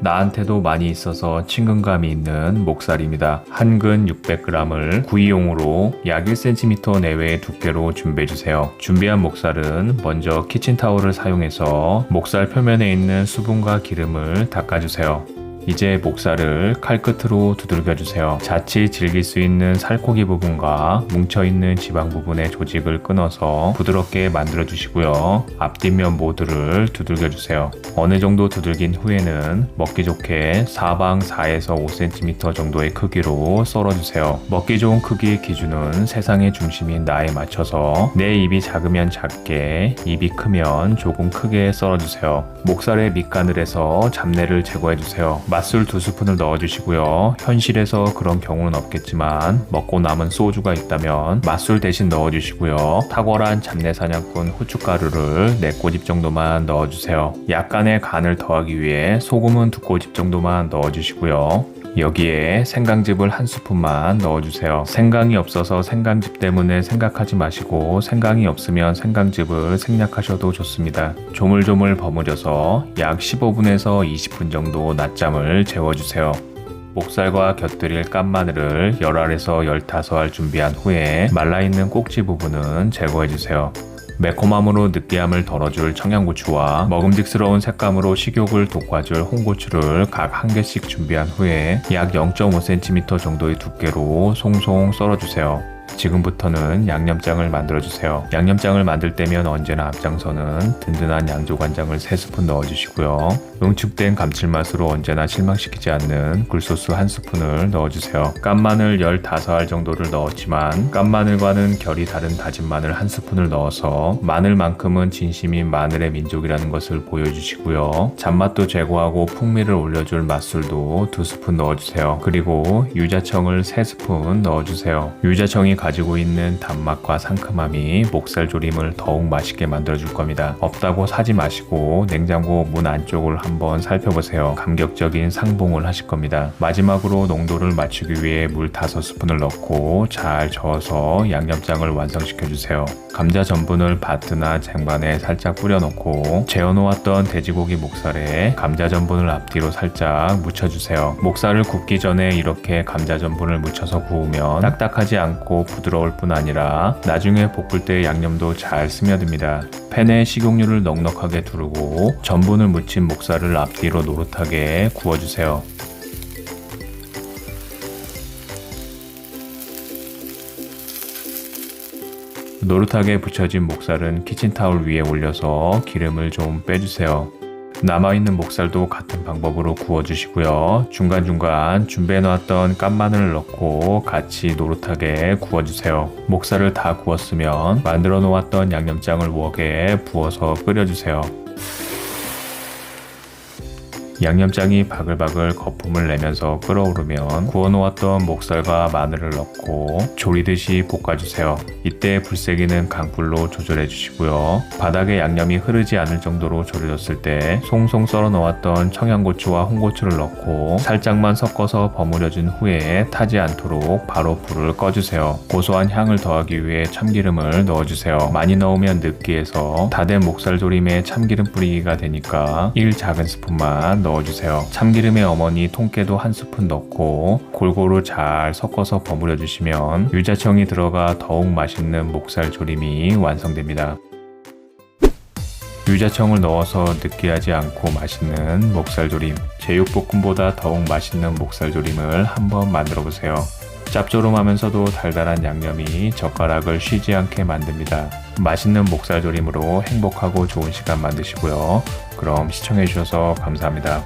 나한테도 많이 있어서 친근감이 있는 목살입니다. 한 근 600g을 구이용으로 약 1cm 내외의 두께로 준비해주세요. 준비한 목살은 먼저 키친타올을 사용해서 목살 표면에 있는 수분과 기름을 닦아주세요. 이제 목살을 칼끝으로 두들겨주세요. 자칫 질길 수 있는 살코기 부분과 뭉쳐있는 지방 부분의 조직을 끊어서 부드럽게 만들어주시고요. 앞뒷면 모두를 두들겨주세요. 어느 정도 두들긴 후에는 먹기 좋게 사방 4에서 5cm 정도의 크기로 썰어주세요. 먹기 좋은 크기의 기준은 세상의 중심인 나에 맞춰서 내 입이 작으면 작게, 입이 크면 조금 크게 썰어주세요. 목살의 밑가늘에서 잡내를 제거해주세요. 맛술 2스푼을 넣어주시고요. 현실에서 그런 경우는 없겠지만 먹고 남은 소주가 있다면 맛술 대신 넣어주시고요. 탁월한 잡내 사냥꾼 후춧가루를 4꼬집 정도만 넣어주세요. 약간의 간을 더하기 위해 소금은 2꼬집 정도만 넣어주시고요. 여기에 생강즙을 1스푼만 넣어주세요. 생강이 없어서 생강즙 때문에 생각하지 마시고 생강이 없으면 생강즙을 생략하셔도 좋습니다. 조물조물 버무려서 약 15분에서 20분 정도 낮잠을 재워주세요. 목살과 곁들일 깐마늘을 10알에서 15알 준비한 후에 말라있는 꼭지 부분은 제거해주세요. 매콤함으로 느끼함을 덜어줄 청양고추와 먹음직스러운 색감으로 식욕을 돋궈줄 홍고추를 각 1개씩 준비한 후에 약 0.5cm 정도의 두께로 송송 썰어주세요. 지금부터는 양념장을 만들어주세요. 양념장을 만들 때면 언제나 앞장서는 든든한 양조간장을 3스푼 넣어주시고요. 응축된 감칠맛으로 언제나 실망시키지 않는 굴소스 1스푼을 넣어주세요. 깐마늘 15알 정도를 넣었지만 깐마늘과는 결이 다른 다진 마늘 1스푼을 넣어서 마늘만큼은 진심인 마늘의 민족이라는 것을 보여주시고요. 잔맛도 제거하고 풍미를 올려줄 맛술도 2스푼 넣어주세요. 그리고 유자청을 3스푼 넣어주세요. 유자청이 가지고 있는 단맛과 상큼함이 목살 조림을 더욱 맛있게 만들어줄 겁니다. 없다고 사지 마시고 냉장고 문 안쪽을 한번 살펴보세요. 감격적인 상봉을 하실 겁니다. 마지막으로 농도를 맞추기 위해 물 5스푼을 넣고 잘 저어서 양념장을 완성시켜주세요. 감자 전분을 바트나 쟁반에 살짝 뿌려놓고 재워놓았던 돼지고기 목살에 감자 전분을 앞뒤로 살짝 묻혀주세요. 목살을 굽기 전에 이렇게 감자 전분을 묻혀서 구우면 딱딱하지 않고 부드러울 뿐 아니라 나중에 볶을 때 양념도 잘 스며듭니다. 팬에 식용유를 넉넉하게 두르고 전분을 묻힌 목살을 앞뒤로 노릇하게 구워주세요. 노릇하게 붙여진 목살은 키친타올 위에 올려서 기름을 좀 빼주세요. 남아있는 목살도 같은 방법으로 구워주시고요. 중간중간 준비해놨던 깐마늘을 넣고 같이 노릇하게 구워주세요. 목살을 다 구웠으면 만들어 놓았던 양념장을 웍에 부어서 끓여주세요. 양념장이 바글바글 거품을 내면서 끓어오르면 구워놓았던 목살과 마늘을 넣고 조리듯이 볶아주세요. 이때 불세기는 강불로 조절해 주시고요. 바닥에 양념이 흐르지 않을 정도로 졸여졌을 때 송송 썰어 놓았던 청양고추와 홍고추를 넣고 살짝만 섞어서 버무려준 후에 타지 않도록 바로 불을 꺼주세요. 고소한 향을 더하기 위해 참기름을 넣어주세요. 많이 넣으면 느끼해서 다 된 목살 조림에 참기름 뿌리기가 되니까 1 작은 스푼만 넣어주세요. 참기름에 어머니 통깨도 1스푼 넣고 골고루 잘 섞어서 버무려 주시면 유자청이 들어가 더욱 맛있는 목살 조림이 완성됩니다. 유자청을 넣어서 느끼하지 않고 맛있는 목살 조림, 제육볶음보다 더욱 맛있는 목살 조림을 한번 만들어 보세요. 짭조름하면서도 달달한 양념이 젓가락을 쉬지 않게 만듭니다. 맛있는 목살 조림으로 행복하고 좋은 시간 만드시고요. 그럼 시청해주셔서 감사합니다.